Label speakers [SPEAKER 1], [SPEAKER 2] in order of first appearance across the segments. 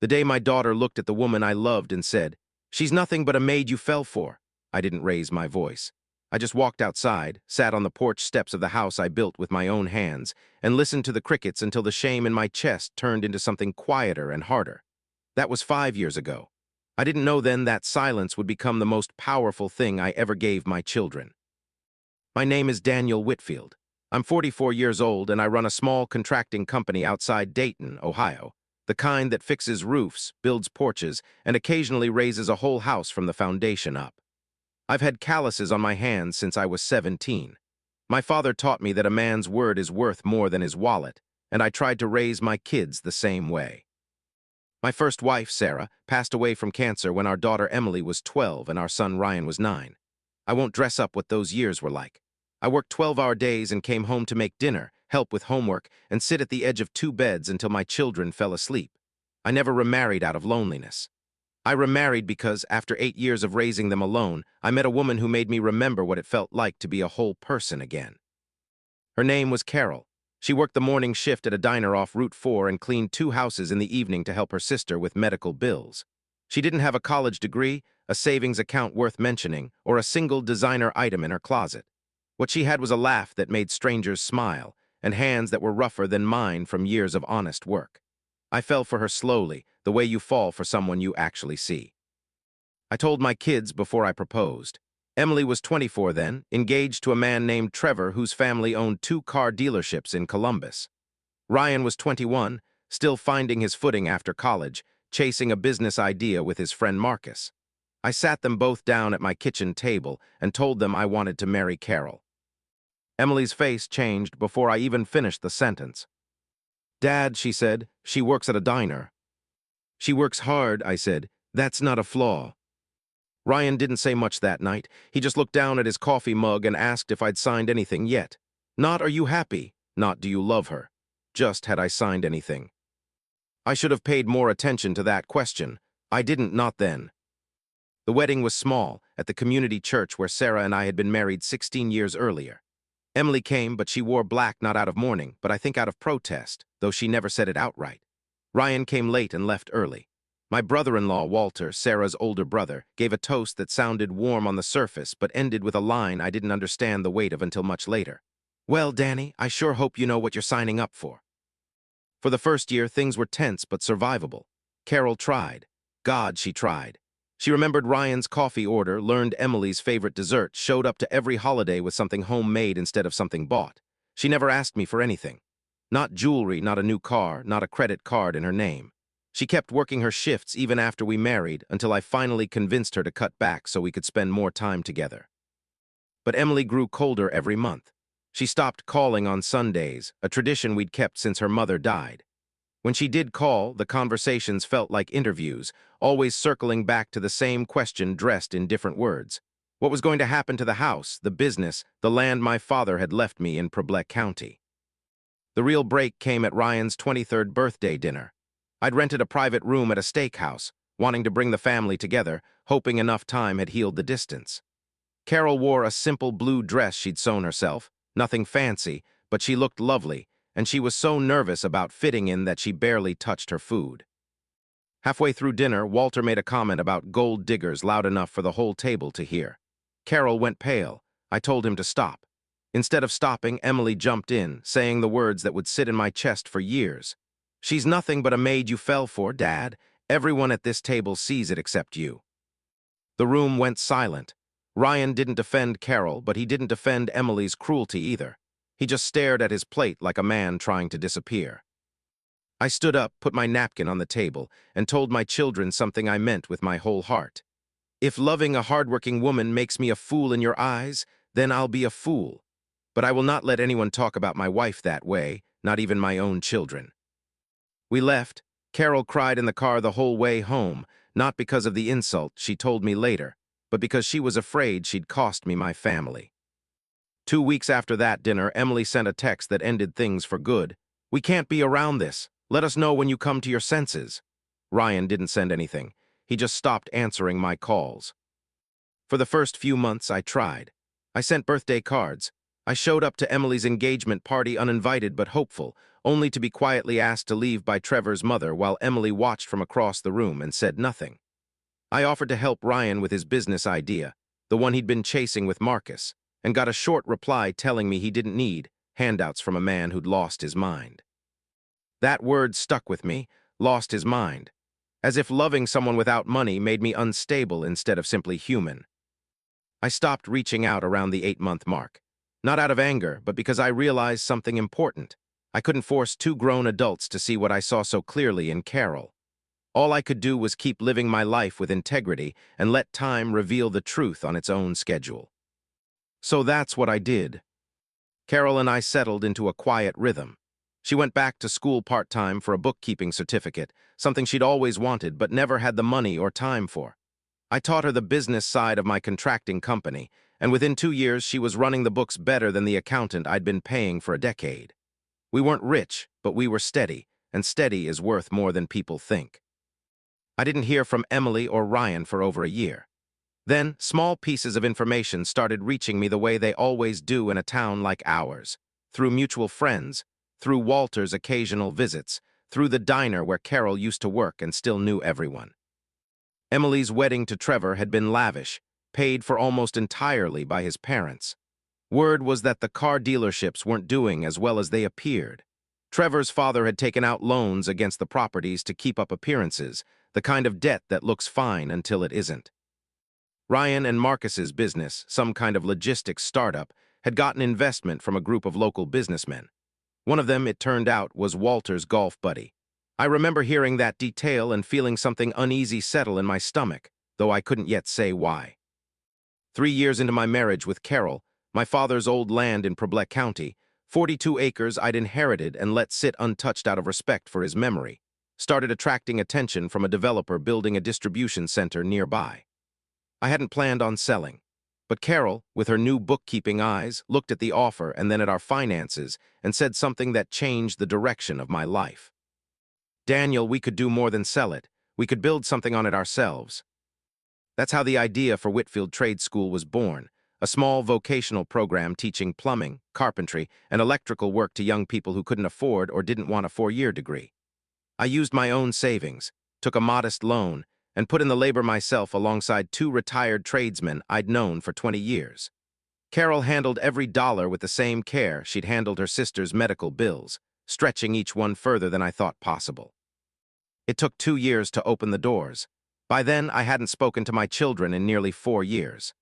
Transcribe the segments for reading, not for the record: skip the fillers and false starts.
[SPEAKER 1] The day my daughter looked at the woman I loved and said, "She's nothing but a maid you fell for," I didn't raise my voice. I just walked outside, sat on the porch steps of the house I built with my own hands, and listened to the crickets until the shame in my chest turned into something quieter and harder. That was 5 years ago. I didn't know then that silence would become the most powerful thing I ever gave my children. My name is Daniel Whitfield. I'm 44 years old and I run a small contracting company outside Dayton, Ohio, the kind that fixes roofs, builds porches, and occasionally raises a whole house from the foundation up. I've had calluses on my hands since I was 17. My father taught me that a man's word is worth more than his wallet, and I tried to raise my kids the same way. My first wife, Sarah, passed away from cancer when our daughter Emily was 12 and our son Ryan was 9. I won't dress up what those years were like. I worked 12-hour days and came home to make dinner, help with homework, and sit at the edge of 2 beds until my children fell asleep. I never remarried out of loneliness. I remarried because, after 8 years of raising them alone, I met a woman who made me remember what it felt like to be a whole person again. Her name was Carol. She worked the morning shift at a diner off Route 4 and cleaned 2 houses in the evening to help her sister with medical bills. She didn't have a college degree, a savings account worth mentioning, or a single designer item in her closet. What she had was a laugh that made strangers smile, and hands that were rougher than mine from years of honest work. I fell for her slowly, the way you fall for someone you actually see. I told my kids before I proposed. Emily was 24 then, engaged to a man named Trevor whose family owned 2 car dealerships in Columbus. Ryan was 21, still finding his footing after college, chasing a business idea with his friend Marcus. I sat them both down at my kitchen table and told them I wanted to marry Carol. Emily's face changed before I even finished the sentence. "Dad," she said, "she works at a diner." "She works hard," I said. "That's not a flaw." Ryan didn't say much that night. He just looked down at his coffee mug and asked if I'd signed anything yet. Not "Are you happy?" Not "Do you love her?" Just had I signed anything. I should have paid more attention to that question. I didn't, not then. The wedding was small, at the community church where Sarah and I had been married 16 years earlier. Emily came, but she wore black not out of mourning, but I think out of protest, though she never said it outright. Ryan came late and left early. My brother-in-law, Walter, Sarah's older brother, gave a toast that sounded warm on the surface but ended with a line I didn't understand the weight of until much later. "Well, Danny, I sure hope you know what you're signing up for." For the first year, things were tense but survivable. Carol tried. God, she tried. She remembered Ryan's coffee order, learned Emily's favorite dessert, showed up to every holiday with something homemade instead of something bought. She never asked me for anything. Not jewelry, not a new car, not a credit card in her name. She kept working her shifts even after we married until I finally convinced her to cut back so we could spend more time together. But Emily grew colder every month. She stopped calling on Sundays, a tradition we'd kept since her mother died. When she did call, the conversations felt like interviews, always circling back to the same question dressed in different words. What was going to happen to the house, the business, the land my father had left me in Preble County? The real break came at Ryan's 23rd birthday dinner. I'd rented a private room at a steakhouse, wanting to bring the family together, hoping enough time had healed the distance. Carol wore a simple blue dress she'd sewn herself, nothing fancy, but she looked lovely, and she was so nervous about fitting in that she barely touched her food. Halfway through dinner, Walter made a comment about gold diggers loud enough for the whole table to hear. Carol went pale. I told him to stop. Instead of stopping, Emily jumped in, saying the words that would sit in my chest for years. "She's nothing but a maid you fell for, Dad. Everyone at this table sees it except you." The room went silent. Ryan didn't defend Carol, but he didn't defend Emily's cruelty either. He just stared at his plate like a man trying to disappear. I stood up, put my napkin on the table, and told my children something I meant with my whole heart. If loving a hardworking woman makes me a fool in your eyes, then I'll be a fool. But I will not let anyone talk about my wife that way, not even my own children. We left. Carol cried in the car the whole way home, not because of the insult, she told me later, but because she was afraid she'd cost me my family. 2 weeks after that dinner, Emily sent a text that ended things for good. "We can't be around this. Let us know when you come to your senses." Ryan didn't send anything. He just stopped answering my calls. For the first few months, I tried. I sent birthday cards. I showed up to Emily's engagement party uninvited but hopeful, only to be quietly asked to leave by Trevor's mother while Emily watched from across the room and said nothing. I offered to help Ryan with his business idea, the one he'd been chasing with Marcus, and got a short reply telling me he didn't need handouts from a man who'd lost his mind. That word stuck with me, lost his mind, as if loving someone without money made me unstable instead of simply human. I stopped reaching out around the 8-month mark. Not out of anger, but because I realized something important. I couldn't force two grown adults to see what I saw so clearly in Carol. All I could do was keep living my life with integrity and let time reveal the truth on its own schedule. So that's what I did. Carol and I settled into a quiet rhythm. She went back to school part-time for a bookkeeping certificate, something she'd always wanted but never had the money or time for. I taught her the business side of my contracting company, and within 2 years she was running the books better than the accountant I'd been paying for a decade. We weren't rich, but we were steady, and steady is worth more than people think. I didn't hear from Emily or Ryan for over a year. Then, small pieces of information started reaching me the way they always do in a town like ours, through mutual friends, through Walter's occasional visits, through the diner where Carol used to work and still knew everyone. Emily's wedding to Trevor had been lavish, paid for almost entirely by his parents. Word was that the car dealerships weren't doing as well as they appeared. Trevor's father had taken out loans against the properties to keep up appearances, the kind of debt that looks fine until it isn't. Ryan and Marcus's business, some kind of logistics startup, had gotten investment from a group of local businessmen. One of them, it turned out, was Walter's golf buddy. I remember hearing that detail and feeling something uneasy settle in my stomach, though I couldn't yet say why. 3 years into my marriage with Carol, my father's old land in Preble County, 42 acres I'd inherited and let sit untouched out of respect for his memory, started attracting attention from a developer building a distribution center nearby. I hadn't planned on selling, but Carol, with her new bookkeeping eyes, looked at the offer and then at our finances and said something that changed the direction of my life. "Daniel, we could do more than sell it. We could build something on it ourselves." That's how the idea for Whitfield Trade School was born, a small vocational program teaching plumbing, carpentry, and electrical work to young people who couldn't afford or didn't want a 4-year degree. I used my own savings, took a modest loan, and put in the labor myself alongside 2 retired tradesmen I'd known for 20 years. Carol handled every dollar with the same care she'd handled her sister's medical bills, stretching each one further than I thought possible. It took 2 years to open the doors. By then, I hadn't spoken to my children in nearly 4 years.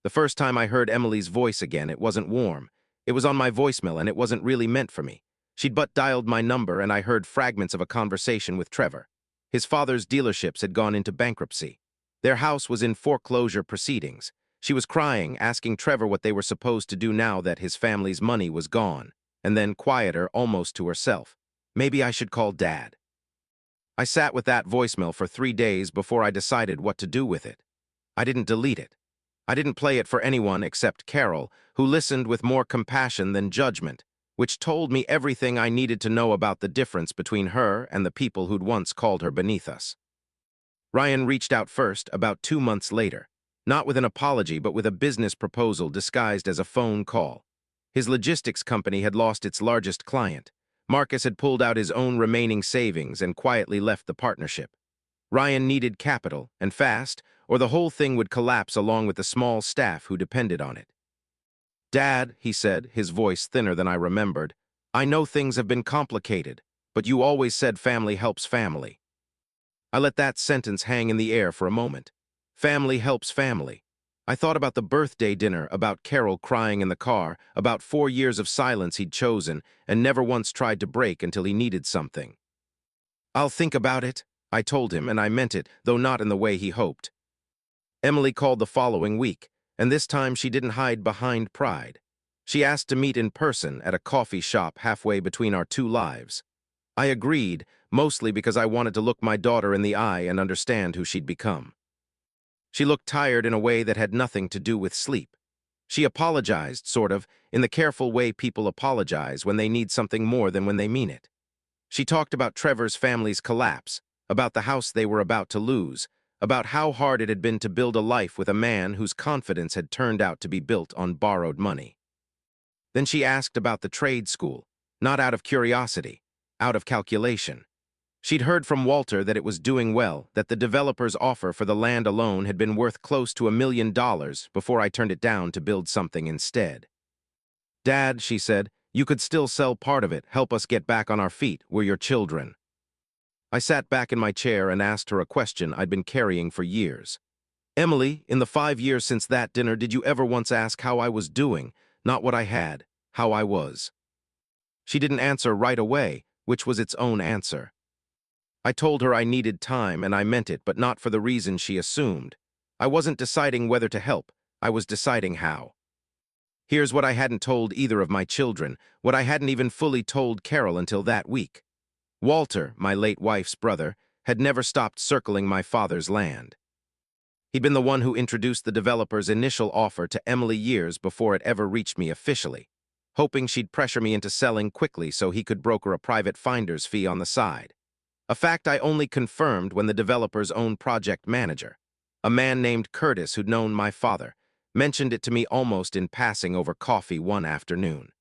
[SPEAKER 1] The first time I heard Emily's voice again, it wasn't warm. It was on my voicemail, and it wasn't really meant for me. She'd but dialed my number, and I heard fragments of a conversation with Trevor. His father's dealerships had gone into bankruptcy. Their house was in foreclosure proceedings. She was crying, asking Trevor what they were supposed to do now that his family's money was gone, and then, quieter, almost to herself, "Maybe I should call Dad." I sat with that voicemail for 3 days before I decided what to do with it. I didn't delete it. I didn't play it for anyone except Carol, who listened with more compassion than judgment, which told me everything I needed to know about the difference between her and the people who'd once called her beneath us. Ryan reached out first, about 2 months later, not with an apology but with a business proposal disguised as a phone call. His logistics company had lost its largest client. Marcus had pulled out his own remaining savings and quietly left the partnership. Ryan needed capital, and fast, or the whole thing would collapse along with the small staff who depended on it. "Dad," he said, his voice thinner than I remembered, "I know things have been complicated, but you always said family helps family." I let that sentence hang in the air for a moment. Family helps family. I thought about the birthday dinner, about Carol crying in the car, about 4 years of silence he'd chosen and never once tried to break until he needed something. "I'll think about it," I told him, and I meant it, though not in the way he hoped. Emily called the following week, and this time she didn't hide behind pride. She asked to meet in person at a coffee shop halfway between our 2 lives. I agreed, mostly because I wanted to look my daughter in the eye and understand who she'd become. She looked tired in a way that had nothing to do with sleep. She apologized, sort of, in the careful way people apologize when they need something more than when they mean it. She talked about Trevor's family's collapse, about the house they were about to lose, about how hard it had been to build a life with a man whose confidence had turned out to be built on borrowed money. Then she asked about the trade school, not out of curiosity, out of calculation. She'd heard from Walter that it was doing well, that the developer's offer for the land alone had been worth close to $1 million before I turned it down to build something instead. "Dad," she said, "you could still sell part of it, help us get back on our feet. We're your children." I sat back in my chair and asked her a question I'd been carrying for years. "Emily, in the 5 years since that dinner, did you ever once ask how I was doing? Not what I had, how I was." She didn't answer right away, which was its own answer. I told her I needed time, and I meant it, but not for the reason she assumed. I wasn't deciding whether to help, I was deciding how. Here's what I hadn't told either of my children, what I hadn't even fully told Carol until that week. Walter, my late wife's brother, had never stopped circling my father's land. He'd been the one who introduced the developer's initial offer to Emily years before it ever reached me officially, hoping she'd pressure me into selling quickly so he could broker a private finder's fee on the side. A fact I only confirmed when the developer's own project manager, a man named Curtis who'd known my father, mentioned it to me almost in passing over coffee one afternoon.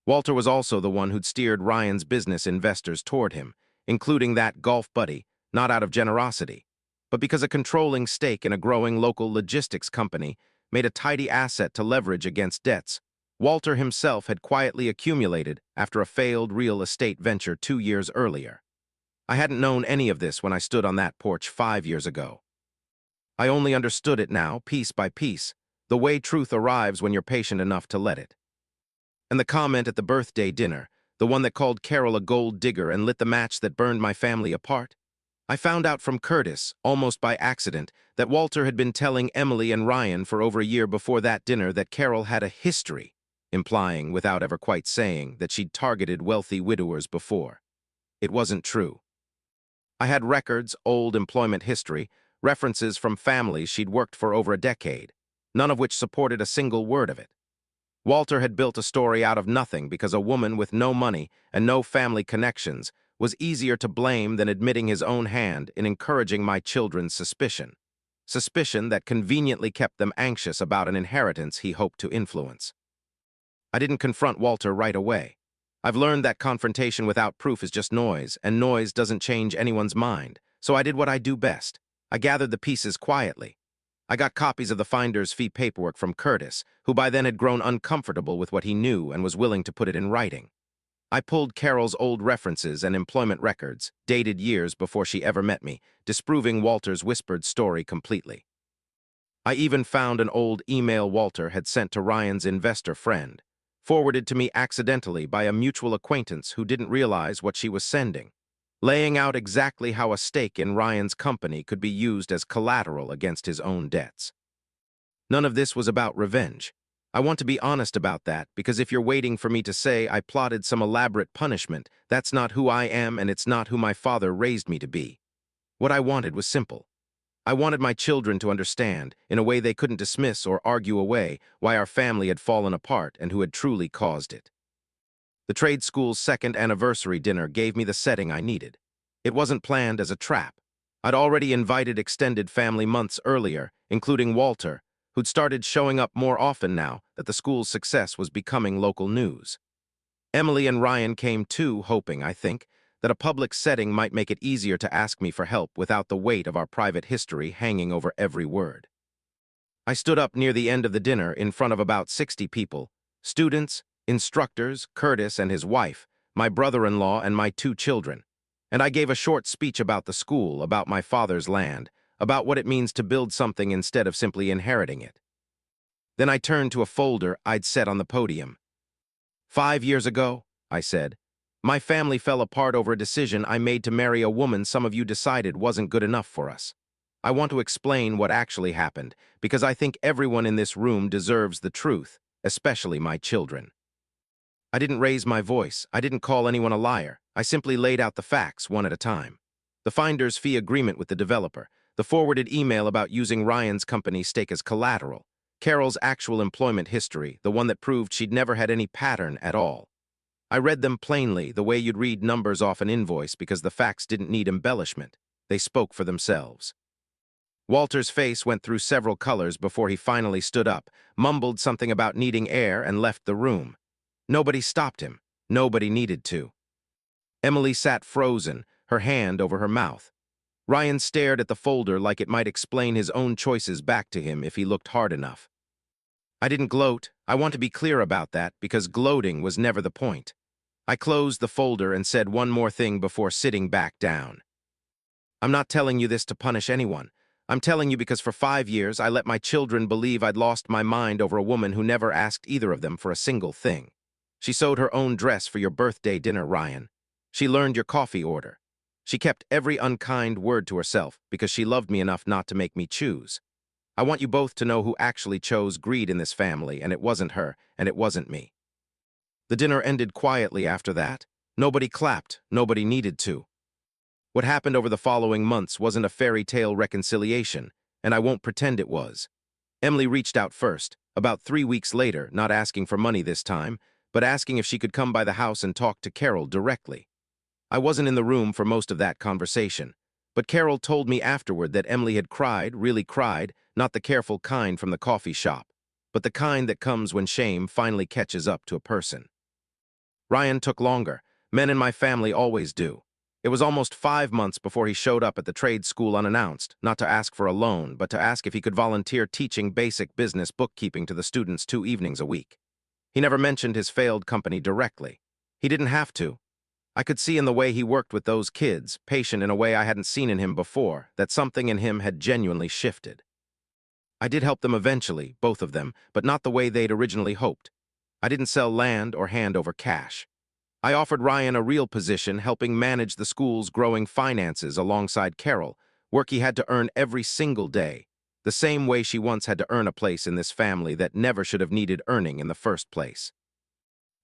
[SPEAKER 1] Walter was also the one who'd steered Ryan's business investors toward him, including that golf buddy, not out of generosity, but because a controlling stake in a growing local logistics company made a tidy asset to leverage against debts Walter himself had quietly accumulated after a failed real estate venture 2 years earlier. I hadn't known any of this when I stood on that porch 5 years ago. I only understood it now, piece by piece, the way truth arrives when you're patient enough to let it. And the comment at the birthday dinner, the one that called Carol a gold digger and lit the match that burned my family apart? I found out from Curtis, almost by accident, that Walter had been telling Emily and Ryan for over a year before that dinner that Carol had a history, implying, without ever quite saying, that she'd targeted wealthy widowers before. It wasn't true. I had records, old employment history, references from families she'd worked for over a decade, none of which supported a single word of it. Walter had built a story out of nothing because a woman with no money and no family connections was easier to blame than admitting his own hand in encouraging my children's suspicion. Suspicion that conveniently kept them anxious about an inheritance he hoped to influence. I didn't confront Walter right away. I've learned that confrontation without proof is just noise, and noise doesn't change anyone's mind, so I did what I do best. I gathered the pieces quietly. I got copies of the finder's fee paperwork from Curtis, who by then had grown uncomfortable with what he knew and was willing to put it in writing. I pulled Carol's old references and employment records, dated years before she ever met me, disproving Walter's whispered story completely. I even found an old email Walter had sent to Ryan's investor friend, forwarded to me accidentally by a mutual acquaintance who didn't realize what she was sending, laying out exactly how a stake in Ryan's company could be used as collateral against his own debts. None of this was about revenge. I want to be honest about that, because if you're waiting for me to say I plotted some elaborate punishment, that's not who I am and it's not who my father raised me to be. What I wanted was simple. I wanted my children to understand, in a way they couldn't dismiss or argue away, why our family had fallen apart and who had truly caused it. The trade school's second anniversary dinner gave me the setting I needed. It wasn't planned as a trap. I'd already invited extended family months earlier, including Walter, who'd started showing up more often now that the school's success was becoming local news. Emily and Ryan came too, hoping, I think, that a public setting might make it easier to ask me for help without the weight of our private history hanging over every word. I stood up near the end of the dinner in front of about 60 people, students, instructors, Curtis and his wife, my brother-in-law and my 2 children, and I gave a short speech about the school, about my father's land, about what it means to build something instead of simply inheriting it. Then I turned to a folder I'd set on the podium. 5 years ago, I said, my family fell apart over a decision I made to marry a woman some of you decided wasn't good enough for us. I want to explain what actually happened, because I think everyone in this room deserves the truth, especially my children. I didn't raise my voice. I didn't call anyone a liar. I simply laid out the facts one at a time. The finder's fee agreement with the developer, the forwarded email about using Ryan's company's stake as collateral, Carol's actual employment history, the one that proved she'd never had any pattern at all. I read them plainly, the way you'd read numbers off an invoice, because the facts didn't need embellishment. They spoke for themselves. Walter's face went through several colors before he finally stood up, mumbled something about needing air, and left the room. Nobody stopped him. Nobody needed to. Emily sat frozen, her hand over her mouth. Ryan stared at the folder like it might explain his own choices back to him if he looked hard enough. I didn't gloat. I want to be clear about that, because gloating was never the point. I closed the folder and said one more thing before sitting back down. I'm not telling you this to punish anyone. I'm telling you because for 5 years I let my children believe I'd lost my mind over a woman who never asked either of them for a single thing. She sewed her own dress for your birthday dinner, Ryan. She learned your coffee order. She kept every unkind word to herself because she loved me enough not to make me choose. I want you both to know who actually chose greed in this family, and it wasn't her, and it wasn't me. The dinner ended quietly after that. Nobody clapped, nobody needed to. What happened over the following months wasn't a fairy tale reconciliation, and I won't pretend it was. Emily reached out first, about 3 weeks later, not asking for money this time, but asking if she could come by the house and talk to Carol directly. I wasn't in the room for most of that conversation, but Carol told me afterward that Emily had cried, really cried, not the careful kind from the coffee shop, but the kind that comes when shame finally catches up to a person. Ryan took longer. Men in my family always do. It was almost 5 months before he showed up at the trade school unannounced, not to ask for a loan, but to ask if he could volunteer teaching basic business bookkeeping to the students 2 evenings a week. He never mentioned his failed company directly. He didn't have to. I could see in the way he worked with those kids, patient in a way I hadn't seen in him before, that something in him had genuinely shifted. I did help them eventually, both of them, but not the way they'd originally hoped. I didn't sell land or hand over cash. I offered Ryan a real position helping manage the school's growing finances alongside Carol, work he had to earn every single day, the same way she once had to earn a place in this family that never should have needed earning in the first place.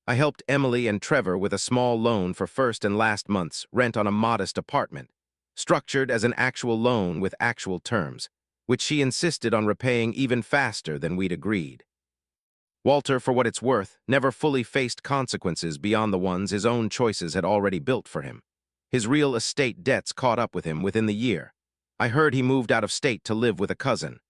[SPEAKER 1] I helped Emily and Trevor with a small loan for first and last month's rent on a modest apartment, structured as an actual loan with actual terms, which she insisted on repaying even faster than we'd agreed. Walter, for what it's worth, never fully faced consequences beyond the ones his own choices had already built for him. His real estate debts caught up with him within the year. I heard he moved out of state to live with a cousin.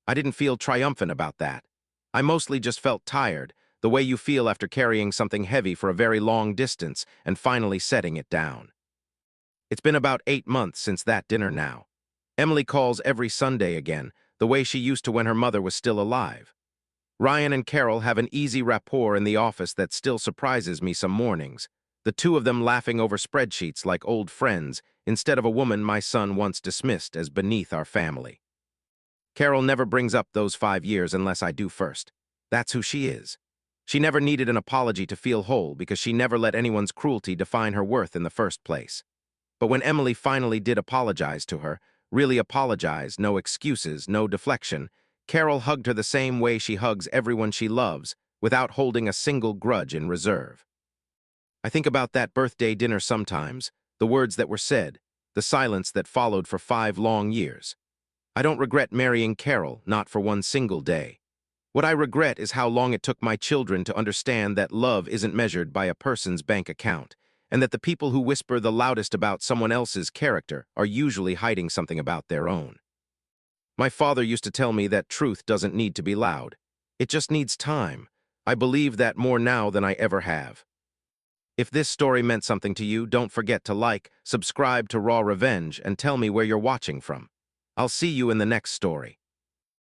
[SPEAKER 1] I didn't feel triumphant about that. I mostly just felt tired, the way you feel after carrying something heavy for a very long distance and finally setting it down. It's been about 8 months since that dinner now. Emily calls every Sunday again, the way she used to when her mother was still alive. Ryan and Carol have an easy rapport in the office that still surprises me some mornings, the two of them laughing over spreadsheets like old friends instead of a woman my son once dismissed as beneath our family. Carol never brings up those 5 years unless I do first. That's who she is. She never needed an apology to feel whole because she never let anyone's cruelty define her worth in the first place. But when Emily finally did apologize to her, really apologize, no excuses, no deflection, Carol hugged her the same way she hugs everyone she loves, without holding a single grudge in reserve. I think about that birthday dinner sometimes, the words that were said, the silence that followed for 5 long years. I don't regret marrying Carol, not for one single day. What I regret is how long it took my children to understand that love isn't measured by a person's bank account, and that the people who whisper the loudest about someone else's character are usually hiding something about their own. My father used to tell me that truth doesn't need to be loud. It just needs time. I believe that more now than I ever have. If this story meant something to you, don't forget to like, subscribe to Raw Revenge, and tell me where you're watching from. I'll see you in the next story.